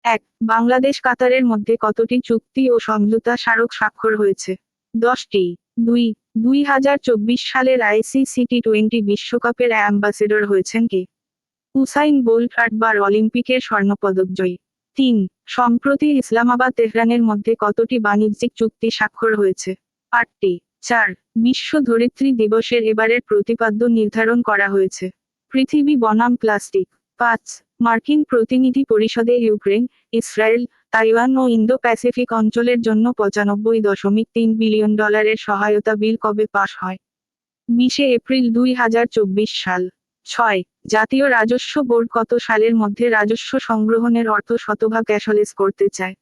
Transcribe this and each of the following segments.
এক, বাংলাদেশ কাতারের মধ্যে কতটি চুক্তি ও সমঝোতা স্মারক স্বাক্ষর হয়েছে? 10টি। দুই, 2024 সালের আইসিসি টি20 বিশ্বকাপের অ্যাম্বাসেডর হয়েছেন কে? উসাইন বোল্ট 8 বার অলিম্পিকের স্বর্ণপদকজয়ী। 3, সম্প্রতি ইসলামাবাদ তেহরানের মধ্যে কতটি বাণিজ্যিক চুক্তি স্বাক্ষর হয়েছে? 8টি। 4, বিশ্ব ধরিত্রী দিবসের এবারের প্রতিপাদ্য নির্ধারণ করা হয়েছে। পৃথিবী বনাম প্লাস্টিক। 5, মার্কিন প্রতিনিধি পরিষদে ইউক্রেন, ইসরায়েল, তাইওয়ান ও ইন্দো প্যাসিফিক অঞ্চলের জন্য $95.3 বিলিয়ন সহায়তা বিল কবে পাশ হয়? 20 এপ্রিল 2024 সাল। 6, জাতীয় রাজস্ব বোর্ড কত সালের মধ্যে রাজস্ব সংগ্রহণের অর্থ শতভাগ ক্যাশলেস করতে চায়?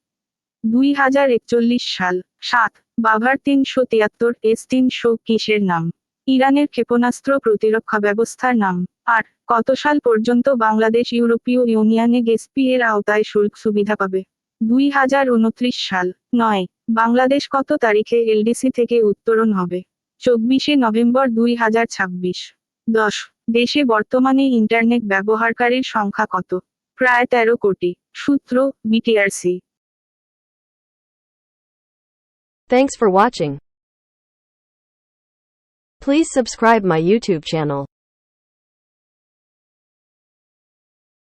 2041 সাল। 7, বাভার 373 S-300 কিসের নাম? ইরানের ক্ষেপণাস্ত্র প্রতিরক্ষা ব্যবস্থার নাম। 8, কত সাল পর্যন্ত বাংলাদেশ ইউরোপীয় ইউনিয়নে গেসপি এর আওতায় শুল্ক সুবিধা পাবে? 2029 সাল। 9, বাংলাদেশ কত তারিখে এলডিসি থেকে উত্তরণ হবে? 24 নভেম্বর 2026। 10, দেশে বর্তমানে ইন্টারনেট ব্যবহারকারীর সংখ্যা কত? প্রায় 13 কোটি। সূত্র, BTRC. Thanks for watching. Please subscribe my YouTube channel.